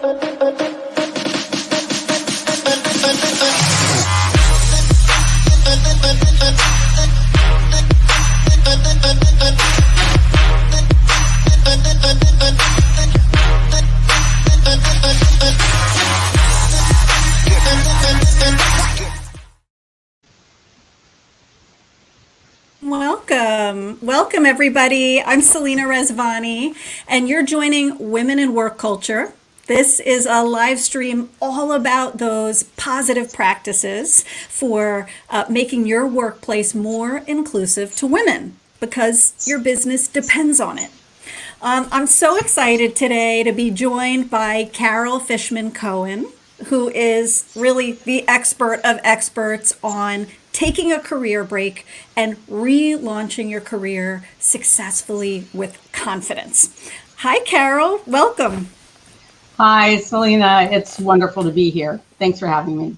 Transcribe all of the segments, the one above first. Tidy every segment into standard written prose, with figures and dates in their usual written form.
Welcome everybody. I'm Selena Rezvani, and you're joining Women in Work Culture. This is a live stream all about those positive practices for making your workplace more inclusive to women because your business depends on it. I'm so excited today to be joined by Carol Fishman Cohen, who is really the expert of experts on taking a career break and relaunching your career successfully with confidence. Hi, Carol. Welcome. Hi, Selena. It's wonderful to be here. Thanks for having me.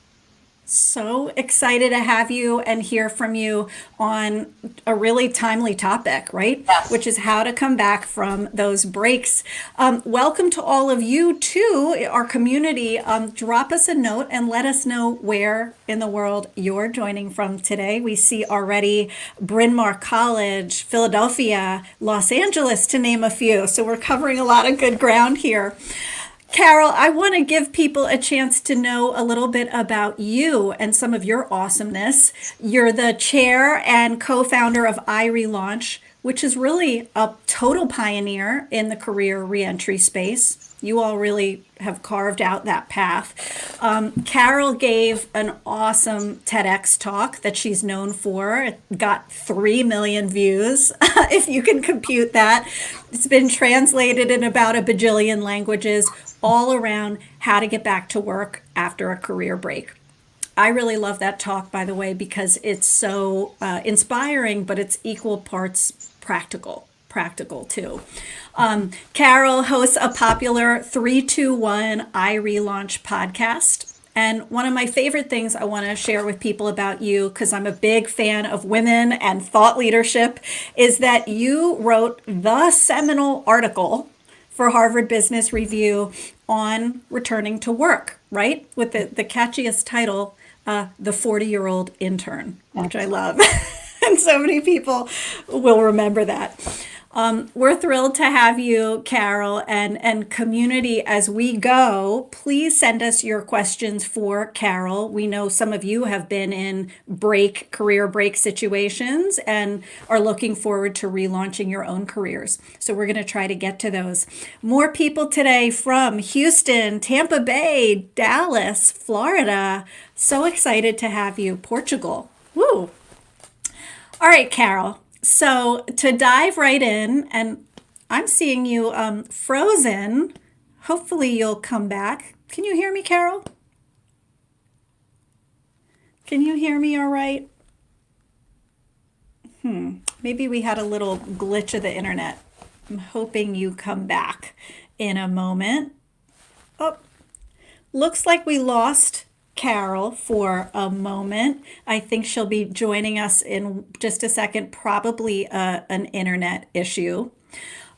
So excited to have you and hear from you on a really timely topic, right? Yes. Which is how to come back from those breaks. Welcome to all of you too, our community. Drop us a note and let us know where in the world you're joining from today. We see already Bryn Mawr College, Philadelphia, Los Angeles, to name a few. So we're covering a lot of good ground here. Carol, I want to give people a chance to know a little bit about you and some of your awesomeness. You're the chair and co-founder of iRelaunch, which is really a total pioneer in the career reentry space. You all really have carved out that path. Carol gave an awesome TEDx talk that she's known for. It got 3 million views, if you can compute that. It's been translated in about a bajillion languages, all around how to get back to work after a career break. I really love that talk, by the way, because it's so inspiring, but it's equal parts practical too. Carol hosts a popular 321 iRelaunch podcast. And one of my favorite things I want to share with people about you, because I'm a big fan of women and thought leadership, is that you wrote the seminal article for Harvard Business Review on returning to work, right? With the catchiest title, The 40-Year-Old Intern, which I love. And so many people will remember that. We're thrilled to have you, Carol, and community as we go. Please send us your questions for Carol. We know some of you have been in career break situations and are looking forward to relaunching your own careers. So we're going to try to get to those. More people today from Houston, Tampa Bay, Dallas, Florida. So excited to have you. Portugal. Woo! All right, Carol. So to dive right in, and I'm seeing you frozen. Hopefully you'll come back. Can you hear me, Carol? Can you hear me all right? Maybe we had a little glitch of the internet. I'm hoping you come back in a moment. Oh, looks like we lost Carol for a moment. I think she'll be joining us in just a second, probably an internet issue.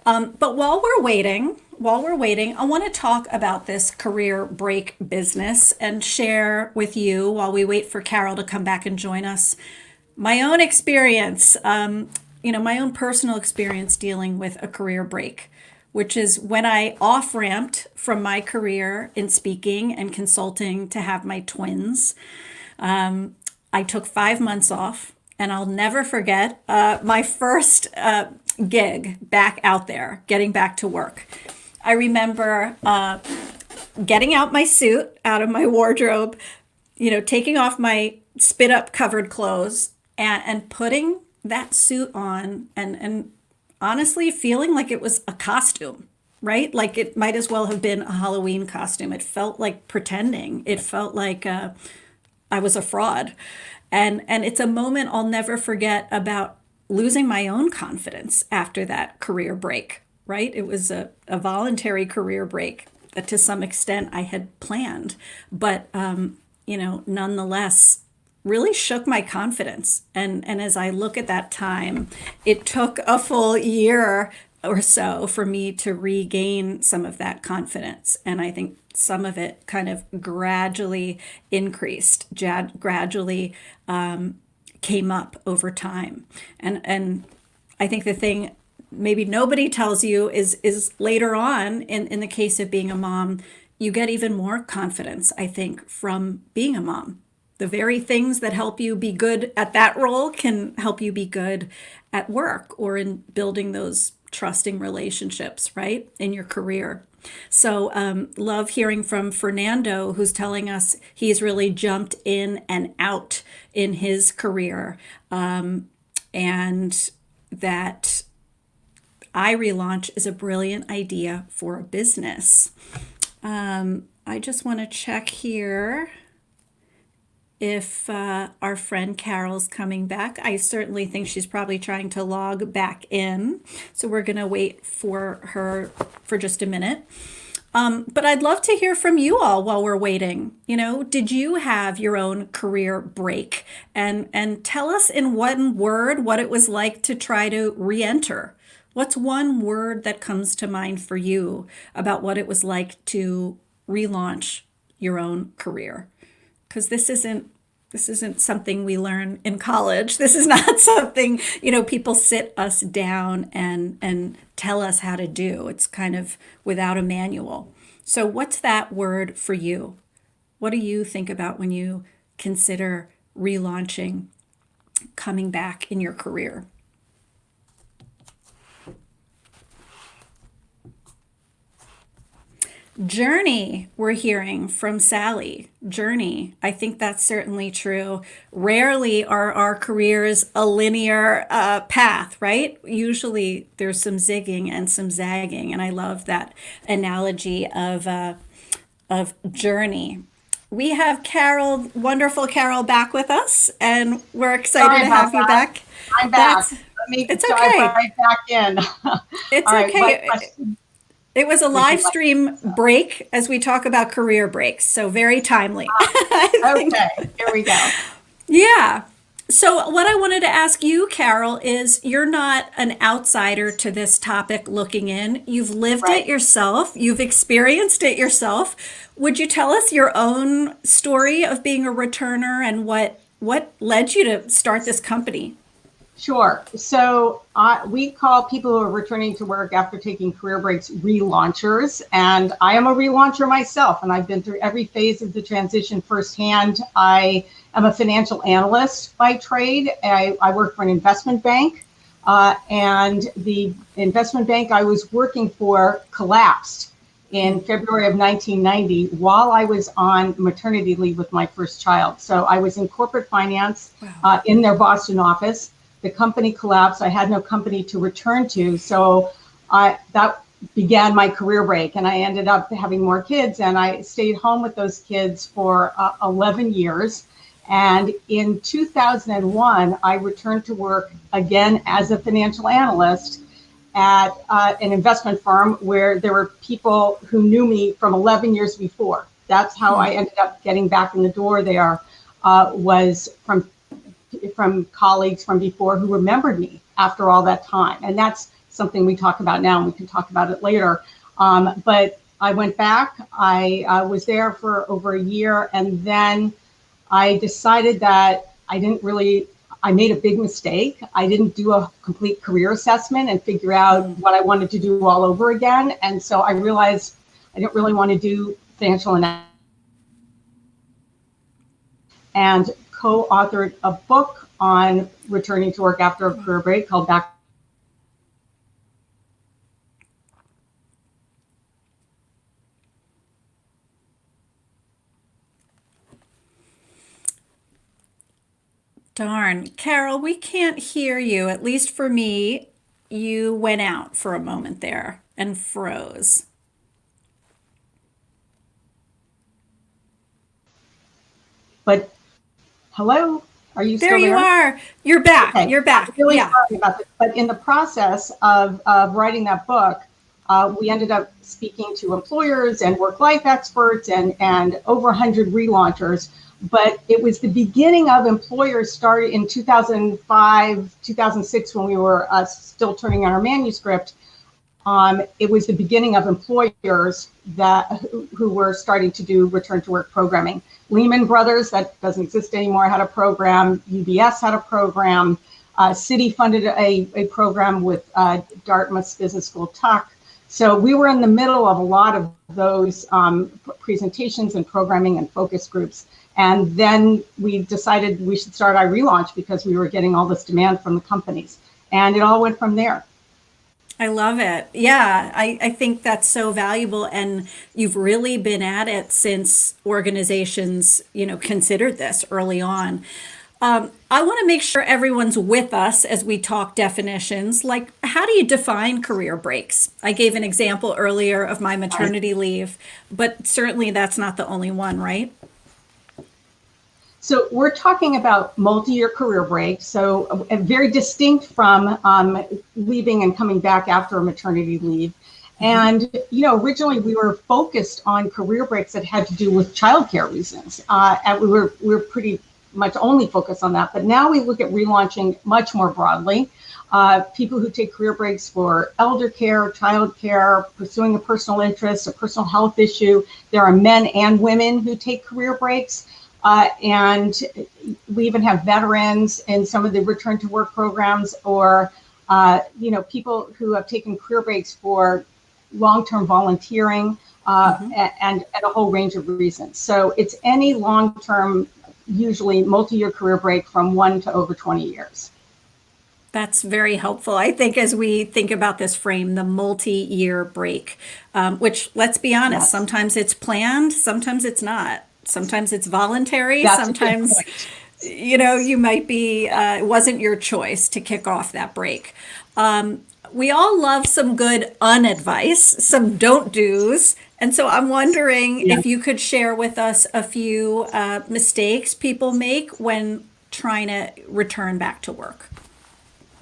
But while we're waiting, I want to talk about this career break business and share with you, while we wait for Carol to come back and join us, my own experience, my own personal experience dealing with a career break, which is when I off-ramped from my career in speaking and consulting to have my twins. I took 5 months off, and I'll never forget my first gig back out there, getting back to work. I remember getting out my suit out of my wardrobe, taking off my spit-up covered clothes and putting that suit on and honestly feeling like it was a costume, right? Like it might as well have been a Halloween costume. It felt like pretending. It felt like I was a fraud. And it's a moment I'll never forget about losing my own confidence after that career break, right? It was a voluntary career break that to some extent I had planned, but nonetheless, really shook my confidence. And as I look at that time, it took a full year or so for me to regain some of that confidence. And I think some of it kind of gradually increased, gradually came up over time. And I think the thing maybe nobody tells you is later on in the case of being a mom, you get even more confidence, I think, from being a mom. The very things that help you be good at that role can help you be good at work or in building those trusting relationships, right, in your career. So, love hearing from Fernando, who's telling us he's really jumped in and out in his career, and that iRelaunch is a brilliant idea for a business. I just want to check here if our friend Carol's coming back. I certainly think she's probably trying to log back in. So we're going to wait for her for just a minute. But I'd love to hear from you all while we're waiting. Did you have your own career break? And tell us in one word what it was like to try to re-enter. What's one word that comes to mind for you about what it was like to relaunch your own career? Because this isn't something we learn in college. This is not something, people sit us down and tell us how to do. It's kind of without a manual. So what's that word for you? What do you think about when you consider relaunching, coming back in your career? Journey, we're hearing from Sally. Journey. I think that's certainly true. Rarely are our careers a linear path, right? Usually there's some zigging and some zagging. And I love that analogy of journey. We have Carol, wonderful Carol, back with us, and we're excited to have you back. I'm back. Let me it's dive okay. right back in. It's okay. It was a live stream break as we talk about career breaks, so very timely. Okay, here we go. Yeah. So what I wanted to ask you, Carol, is you're not an outsider to this topic looking in. You've lived it yourself. You've experienced it yourself. Would you tell us your own story of being a returner and what led you to start this company? Sure. So we call people who are returning to work after taking career breaks relaunchers. And I am a relauncher myself, and I've been through every phase of the transition firsthand. I am a financial analyst by trade. I work for an investment bank, and the investment bank I was working for collapsed in February of 1990 while I was on maternity leave with my first child. So I was in corporate finance in their Boston office. The company collapsed. I had no company to return to. So that began my career break. And I ended up having more kids. And I stayed home with those kids for 11 years. And in 2001, I returned to work again as a financial analyst at an investment firm where there were people who knew me from 11 years before. That's how I ended up getting back in the door there, was from colleagues from before who remembered me after all that time. And that's something we talk about now, and we can talk about it later. But I went back. I was there for over a year, and then I decided that I made a big mistake. I didn't do a complete career assessment and figure out what I wanted to do all over again. And so I realized I didn't really want to do financial analysis, and co-authored a book on returning to work after a career break called Back. Darn. Carol, we can't hear you. At least for me, you went out for a moment there and froze. But hello, are you still there? there? You are. You're back. Okay. You're back. I'm really Yeah. sorry about this. But in the process of writing that book, we ended up speaking to employers and work-life experts and over 100 relaunchers. But it was the beginning of employers started in 2005, 2006, when we were still turning on our manuscript. it was the beginning of employers who were starting to do return to work programming. Lehman Brothers, that doesn't exist anymore, had a program. UBS had a program. Citi funded a program with Dartmouth's Business School Tuck. So we were in the middle of a lot of those presentations and programming and focus groups. And then we decided we should start iRelaunch because we were getting all this demand from the companies. And it all went from there. I love it. Yeah, I think that's so valuable. And you've really been at it since organizations, considered this early on. I want to make sure everyone's with us as we talk definitions. Like, how do you define career breaks? I gave an example earlier of my maternity leave, but certainly that's not the only one, right? So we're talking about multi-year career break, so very distinct from leaving and coming back after a maternity leave. And originally we were focused on career breaks that had to do with childcare reasons, and we were pretty much only focused on that. But now we look at relaunching much more broadly. People who take career breaks for elder care, child care, pursuing a personal interest, a personal health issue. There are men and women who take career breaks. And we even have veterans in some of the return to work programs, or people who have taken career breaks for long-term volunteering, and a whole range of reasons. So it's any long-term, usually multi-year career break from 1 to over 20 years. That's very helpful. I think as we think about this frame, the multi-year break, which, let's be honest, Yes. sometimes it's planned, sometimes it's not. Sometimes it's voluntary. That's Sometimes, you might be, it wasn't your choice to kick off that break. We all love some good unadvice, some don't do's. And so I'm wondering if you could share with us a few mistakes people make when trying to return back to work.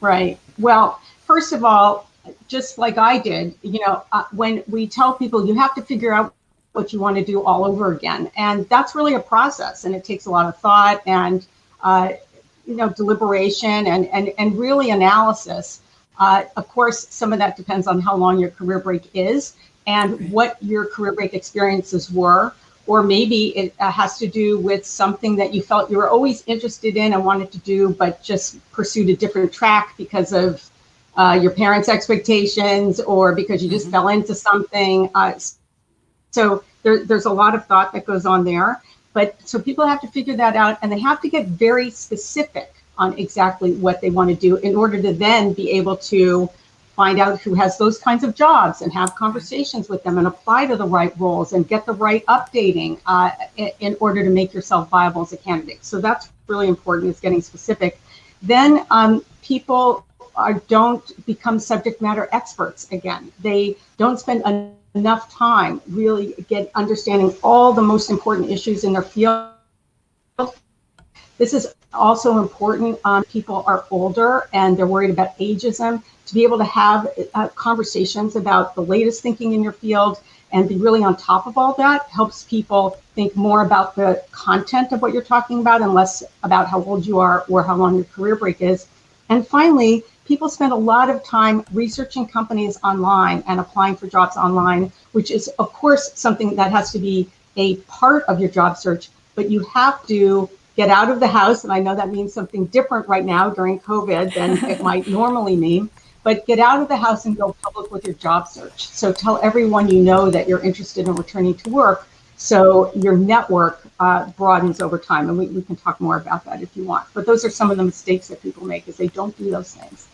Right. Well, first of all, just like I did, when we tell people you have to figure out what you want to do all over again, and that's really a process, and it takes a lot of thought and deliberation and really analysis. Of course, some of that depends on how long your career break is and what your career break experiences were, or maybe it has to do with something that you felt you were always interested in and wanted to do, but just pursued a different track because of your parents' expectations, or because you just fell into something. So there's a lot of thought that goes on there. But so people have to figure that out, and they have to get very specific on exactly what they want to do in order to then be able to find out who has those kinds of jobs and have conversations with them and apply to the right roles and get the right updating in order to make yourself viable as a candidate. So that's really important, is getting specific. Then people don't become subject matter experts again. They don't spend enough time really understanding all the most important issues in their field. This is also important. People are older and they're worried about ageism. To be able to have conversations about the latest thinking in your field and be really on top of all that helps people think more about the content of what you're talking about and less about how old you are or how long your career break is. And finally, people spend a lot of time researching companies online and applying for jobs online, which is, of course, something that has to be a part of your job search, but you have to get out of the house. And I know that means something different right now during COVID than it might normally mean, but get out of the house and go public with your job search. So tell everyone you know that you're interested in returning to work, so your network broadens over time. And we can talk more about that if you want. But those are some of the mistakes that people make, is they don't do those things.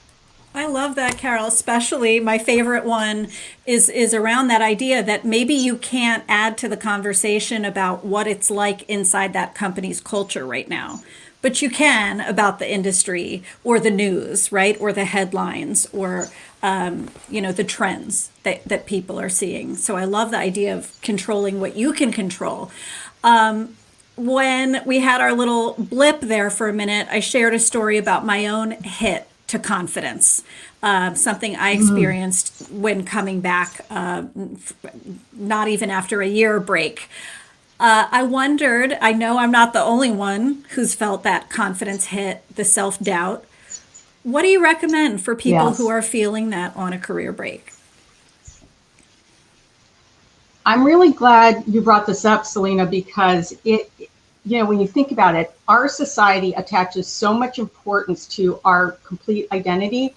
I love that, Carol. Especially my favorite one is around that idea that maybe you can't add to the conversation about what it's like inside that company's culture right now, but you can about the industry or the news, right? Or the headlines, or the trends that people are seeing. So I love the idea of controlling what you can control. When we had our little blip there for a minute, I shared a story about my own hit to confidence, something I experienced when coming back, not even after a year break. I wondered, I know I'm not the only one who's felt that confidence hit, the self-doubt. What do you recommend for people who are feeling that on a career break? I'm really glad you brought this up, Selena, because when you think about it, our society attaches so much importance to our complete identity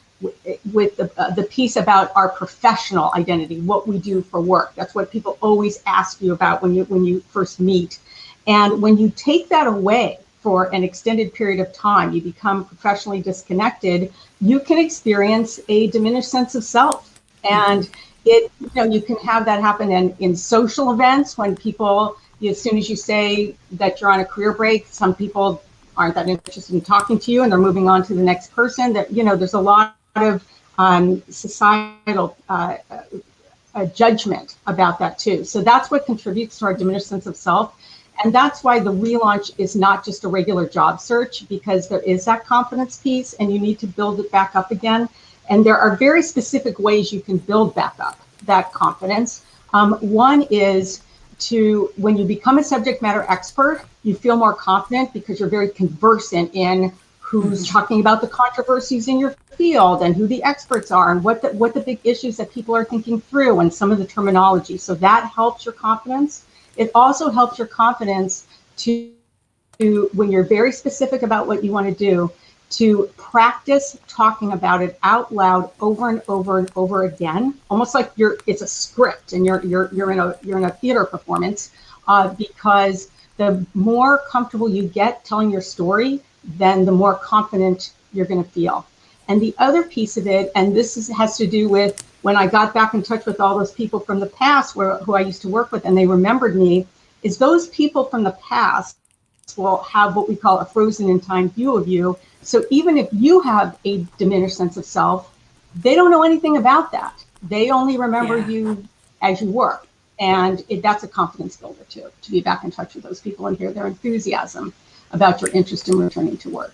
with the piece about our professional identity, what we do for work. That's what people always ask you about when you first meet. And when you take that away for an extended period of time, you become professionally disconnected, you can experience a diminished sense of self. And you can have that happen in social events when people, as soon as you say that you're on a career break, some people aren't that interested in talking to you and they're moving on to the next person. That, there's a lot of societal judgment about that too. So that's what contributes to our diminished sense of self. And that's why the relaunch is not just a regular job search, because there is that confidence piece and you need to build it back up again. And there are very specific ways you can build back up that confidence. One is when you become a subject matter expert, you feel more confident because you're very conversant in who's talking about the controversies in your field and who the experts are and what the big issues that people are thinking through and some of the terminology. So that helps your confidence. It also helps your confidence to when you're very specific about what you want to do, to practice talking about it out loud over and over and over again, almost like it's a script and you're in a theater performance, because the more comfortable you get telling your story, then the more confident you're going to feel. And the other piece of it, and this has to do with when I got back in touch with all those people from the past who I used to work with, and they remembered me, is those people from the past will have what we call a frozen in time view of you. So even if you have a diminished sense of self, they don't know anything about that. They only remember you as you were. And that's a confidence builder too, to be back in touch with those people and hear their enthusiasm about your interest in returning to work.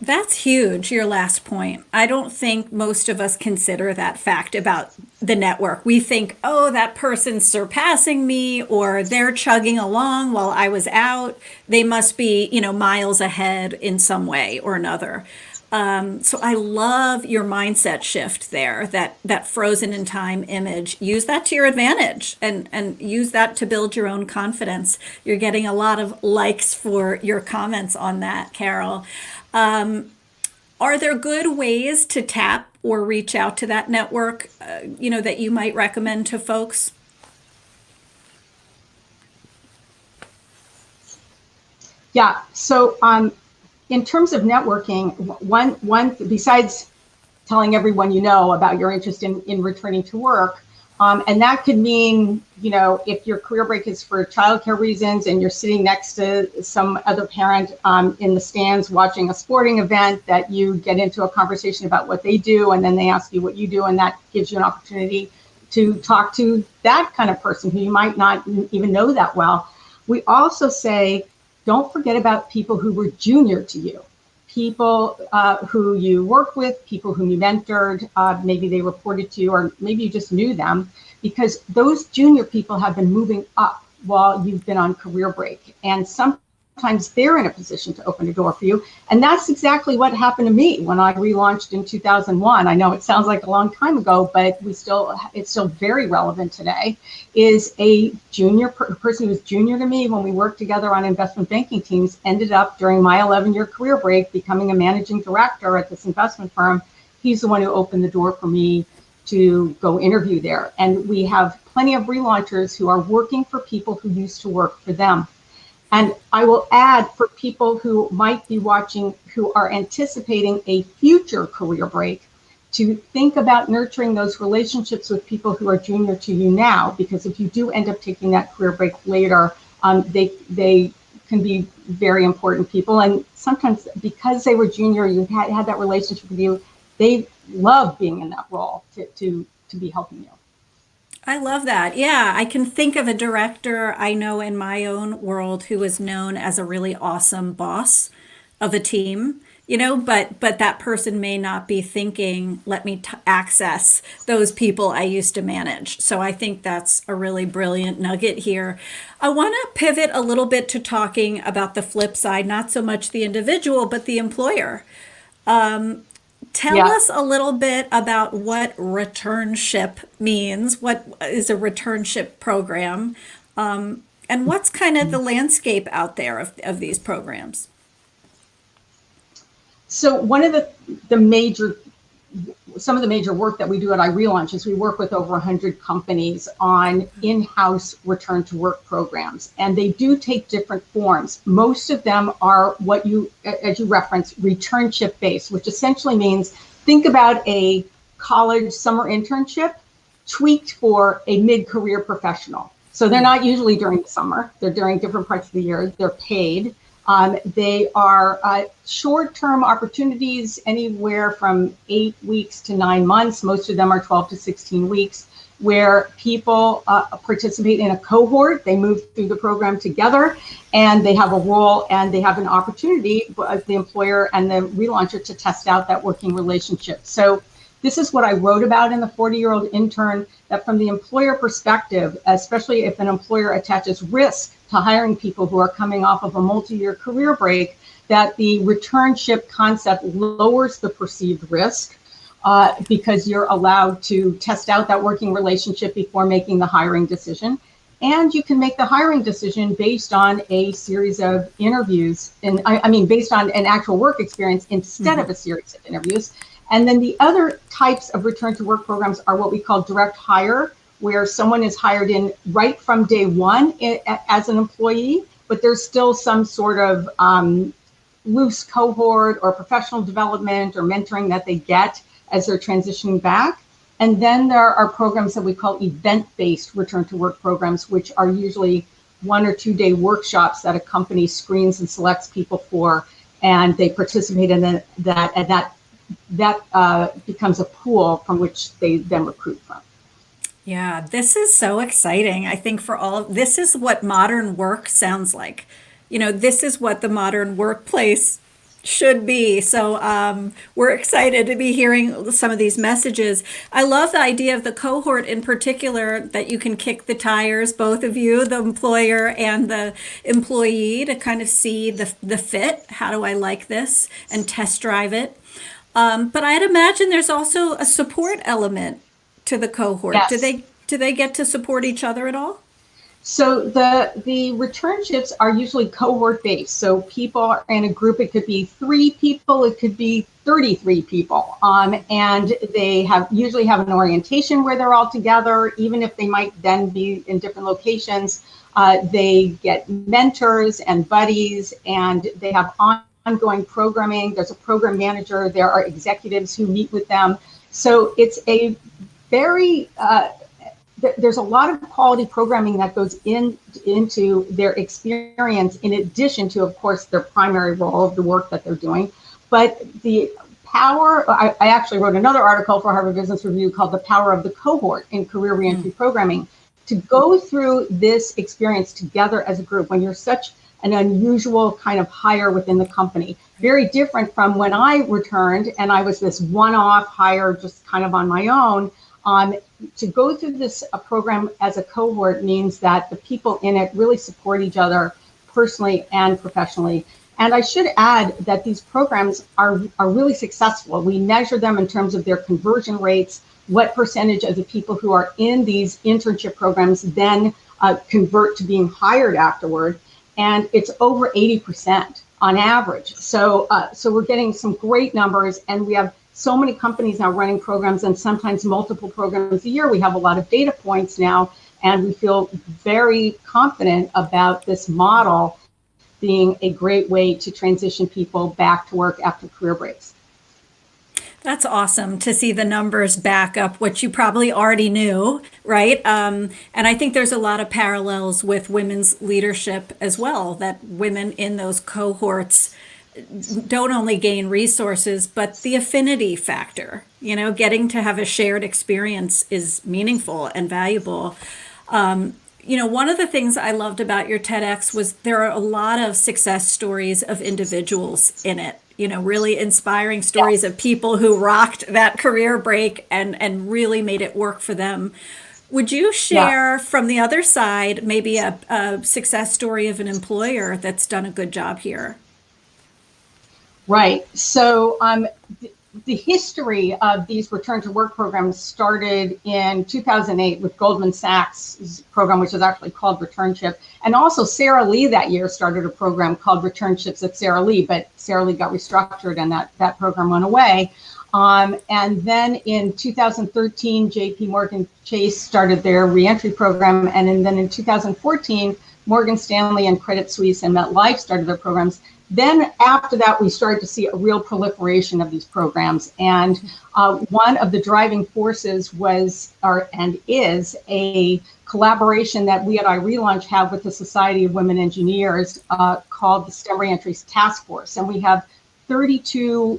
That's huge, your last point. I don't think most of us consider that fact about the network. We think, oh, that person's surpassing me, or they're chugging along while I was out. They must be, miles ahead in some way or another. So I love your mindset shift there, that frozen in time image. Use that to your advantage and use that to build your own confidence. You're getting a lot of likes for your comments on that, Carol. Are there good ways to tap or reach out to that network, that you might recommend to folks? Yeah. So in terms of networking, one besides telling everyone about your interest in returning to work, and that could mean, if your career break is for childcare reasons and you're sitting next to some other parent in the stands watching a sporting event, that you get into a conversation about what they do, and then they ask you what you do, and that gives you an opportunity to talk to that kind of person who you might not even know that well. We also say, don't forget about people who were junior to you. People who you work with, people whom you mentored, maybe they reported to you, or maybe you just knew them, because those junior people have been moving up while you've been on career break. And sometimes they're in a position to open a door for you. And that's exactly what happened to me when I relaunched in 2001. I know it sounds like a long time ago, but it's still very relevant today. Is a junior person who was junior to me when we worked together on investment banking teams ended up during my 11-year career break becoming a managing director at this investment firm. He's the one who opened the door for me to go interview there. And we have plenty of relaunchers who are working for people who used to work for them. And I will add, for people who might be watching who are anticipating a future career break, to think about nurturing those relationships with people who are junior to you now, because if you do end up taking that career break later, they can be very important people. And sometimes because they were junior, you had that relationship with you, they love being in that role to be helping you. I love that. Yeah, I can think of a director I know in my own world who is known as a really awesome boss of a team, but that person may not be thinking, let me access those people I used to manage. So I think that's a really brilliant nugget here. I want to pivot a little bit to talking about the flip side, not so much the individual, but the employer. Tell Yeah. us a little bit about what returnship means. What is a returnship program? And what's kind of the landscape out there of these programs? So one of the major some of the major work that we do at iRelaunch is we work with over 100 companies on in-house return to work programs, and they do take different forms. Most of them are what you, as you referenced, returnship based, which essentially means think about a college summer internship tweaked for a mid-career professional. So they're not usually during the summer, they're during different parts of the year, they're paid. They are short-term opportunities, anywhere from 8 weeks to 9 months. Most of them are 12 to 16 weeks, where people participate in a cohort. They move through the program together, and they have a role, and they have an opportunity, the employer and the relauncher, to test out that working relationship. So this is what I wrote about in the 40-year-old intern, that from the employer perspective, especially if an employer attaches risk to hiring people who are coming off of a multi-year career break, that the returnship concept lowers the perceived risk because you're allowed to test out that working relationship before making the hiring decision. And you can make the hiring decision based on a series of interviews, and I mean, based on an actual work experience instead of a series of interviews. And then the other types of return to work programs are what we call direct hire, where someone is hired in right from day one as an employee, but there's still some sort of loose cohort or professional development or mentoring that they get as they're transitioning back. And then there are programs that we call event-based return to work programs, which are usually 1 or 2 day workshops that a company screens and selects people for, and they participate in that, and that becomes a pool from which they then recruit from. Yeah, this is so exciting. I think for all, this is what modern work sounds like. This is what the modern workplace should be. So we're excited to be hearing some of these messages. I love the idea of the cohort in particular, that you can kick the tires, both of you, the employer and the employee, to kind of see the fit. How do I like this? And test drive it. But I'd imagine there's also a support element to the cohort. Do Yes. they get to support each other at all? So the returnships are usually cohort based. So people are in a group. It could be 3 people. It could be 33 people. And they usually have an orientation where they're all together, even if they might then be in different locations. They get mentors and buddies, and they have ongoing programming. There's a program manager. There are executives who meet with them. So it's a very there's a lot of quality programming that goes into their experience, in addition to, of course, their primary role of the work that they're doing. But the power, I actually wrote another article for Harvard Business Review called "The Power of the Cohort in Career Reentry Programming," to go through this experience together as a group when you're such an unusual kind of hire within the company. Very different from when I returned and I was this one-off hire just kind of on my own. To go through this program as a cohort means that the people in it really support each other personally and professionally. And I should add that these programs are really successful. We measure them in terms of their conversion rates, what percentage of the people who are in these internship programs then convert to being hired afterward. And it's over 80% on average. So we're getting some great numbers, and we have so many companies now running programs, and sometimes multiple programs a year. We have a lot of data points now, and we feel very confident about this model being a great way to transition people back to work after career breaks. That's awesome to see the numbers back up what you probably already knew, right? And I think there's a lot of parallels with women's leadership as well, that women in those cohorts don't only gain resources, but the affinity factor. Getting to have a shared experience is meaningful and valuable. One of the things I loved about your TEDx was there are a lot of success stories of individuals in it. Really inspiring stories of people who rocked that career break and really made it work for them. Would you share from the other side maybe a success story of an employer that's done a good job here? Right. So the history of these return to work programs started in 2008 with Goldman Sachs' program, which is actually called Returnship. And also Sara Lee that year started a program called Returnships at Sara Lee, but Sara Lee got restructured and that program went away. And then in 2013, JP Morgan Chase started their reentry program. And then in 2014, Morgan Stanley and Credit Suisse and MetLife started their programs. Then after that, we started to see a real proliferation of these programs. And one of the driving forces was, and is, a collaboration that we at iRelaunch have with the Society of Women Engineers called the STEM Reentries Task Force. And we have 32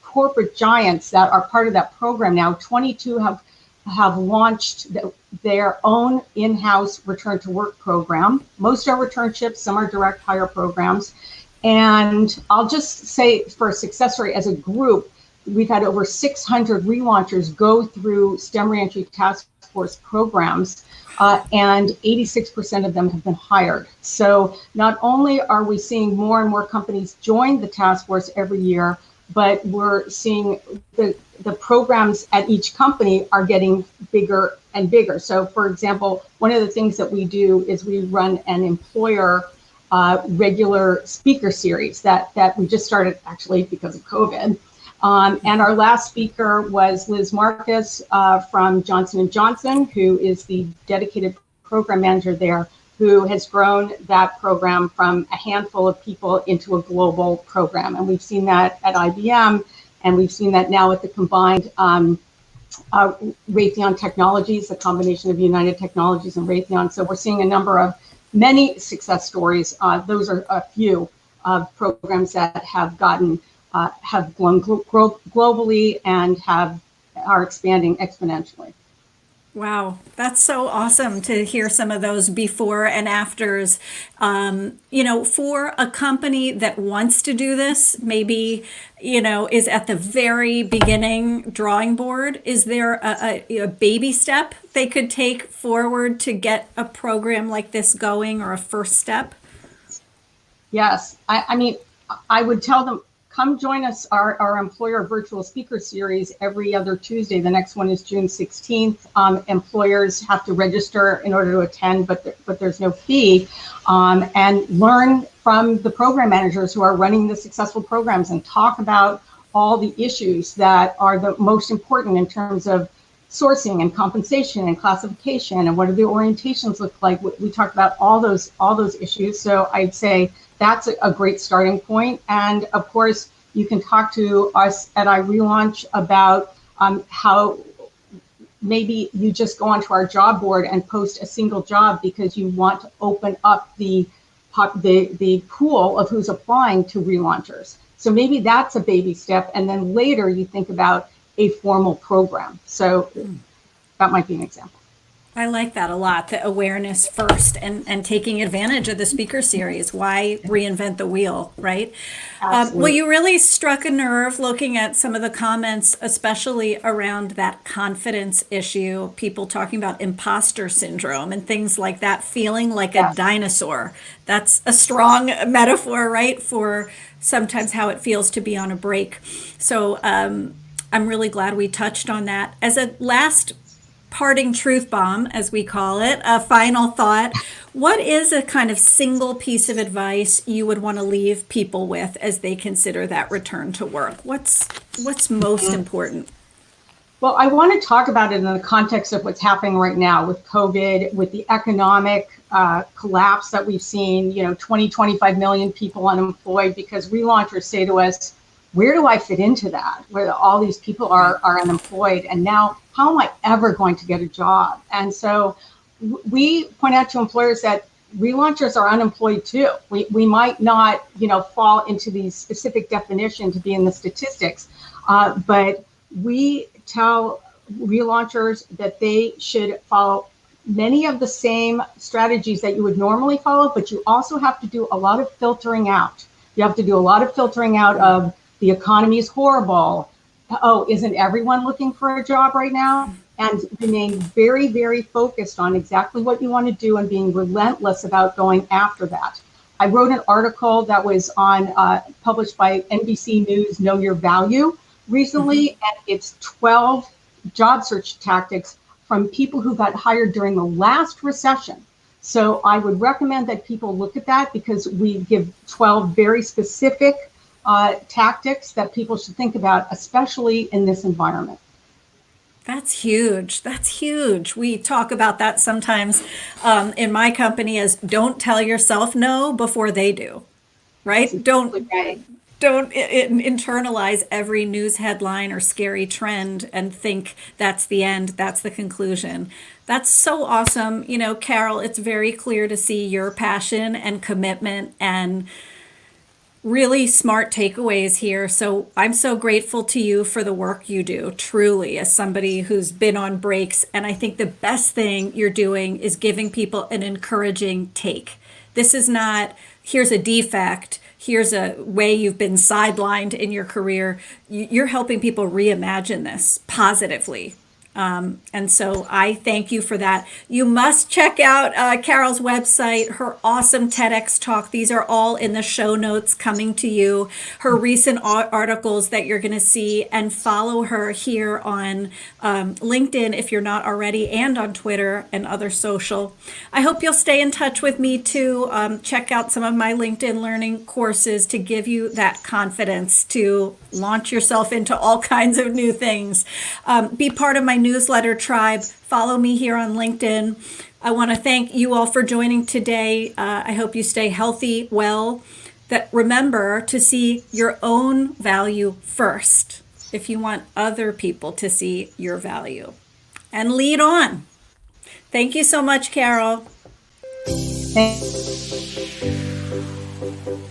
corporate giants that are part of that program now. 22 have launched their own in-house return to work program. Most are returnships, some are direct hire programs. And I'll just say for success rate as a group, we've had over 600 relaunchers go through STEM Reentry Task Force programs, and 86% of them have been hired. So not only are we seeing more and more companies join the task force every year, but we're seeing the programs at each company are getting bigger and bigger. So for example, one of the things that we do is we run an employer regular speaker series that we just started actually because of COVID. And our last speaker was Liz Marcus from Johnson & Johnson, who is the dedicated program manager there, who has grown that program from a handful of people into a global program. And we've seen that at IBM, and we've seen that now with the combined Raytheon Technologies, the combination of United Technologies and Raytheon. So we're seeing a number of many success stories. Those are a few of programs that have grown globally and are expanding exponentially. Wow, that's so awesome to hear some of those before and afters. For a company that wants to do this, maybe, is at the very beginning drawing board, is there a baby step they could take forward to get a program like this going, or a first step? Yes, I would tell them, come join us, our employer virtual speaker series every other Tuesday. The next one is June 16th. Employers have to register in order to attend, but there's no fee. And learn from the program managers who are running the successful programs and talk about all the issues that are the most important in terms of sourcing and compensation and classification and what do the orientations look like. We talked about all those issues. So I'd say that's a great starting point. And of course, you can talk to us at iRelaunch about how maybe you just go onto our job board and post a single job because you want to open up the pool of who's applying to relaunchers. So maybe that's a baby step. And then later you think about a formal program. So that might be an example. I like that a lot, the awareness first and taking advantage of the speaker series. Why reinvent the wheel, right? Well, you really struck a nerve looking at some of the comments, especially around that confidence issue, people talking about imposter syndrome and things like that, feeling like a dinosaur. That's a strong metaphor, right, for sometimes how it feels to be on a break. So I'm really glad we touched on that. As a last parting truth bomb, as we call it, a final thought, what is a kind of single piece of advice you would want to leave people with as they consider that return to work? What's most important? Well, I want to talk about it in the context of what's happening right now with COVID, with the economic collapse that we've seen, 25 million people unemployed, because relaunchers say to us, where do I fit into that, where all these people are unemployed? And now, how am I ever going to get a job? And so we point out to employers that relaunchers are unemployed too. We might not, fall into the specific definition to be in the statistics, but we tell relaunchers that they should follow many of the same strategies that you would normally follow, but you also have to do a lot of filtering out. You have to do a lot of filtering out of the economy is horrible. Oh, isn't everyone looking for a job right now? And remain very, very focused on exactly what you want to do and being relentless about going after that. I wrote an article that was published by NBC News, Know Your Value, recently, and it's 12 job search tactics from people who got hired during the last recession. So I would recommend that people look at that because we give 12 very specific tactics that people should think about, especially in this environment. That's huge. That's huge. We talk about that sometimes in my company as don't tell yourself no before they do, That's right? exactly right. Don't internalize every news headline or scary trend and think that's the end, that's the conclusion. That's so awesome. You know, Carol, it's very clear to see your passion and commitment and really smart takeaways here. So I'm so grateful to you for the work you do, truly, as somebody who's been on breaks. And I think the best thing you're doing is giving people an encouraging take. This is not, here's a defect, here's a way you've been sidelined in your career. You're helping people reimagine this positively. And so I thank you for that. You must check out Carol's website, her awesome TEDx talk. These are all in the show notes coming to you. Her recent articles that you're going to see, and follow her here on LinkedIn if you're not already, and on Twitter and other social. I hope you'll stay in touch with me too. Check out some of my LinkedIn learning courses to give you that confidence to launch yourself into all kinds of new things. Be part of my newsletter tribe. Follow me here on LinkedIn. I want to thank you all for joining today. I hope you stay healthy, well. That remember to see your own value first if you want other people to see your value. And lead on. Thank you so much, Carol. Thank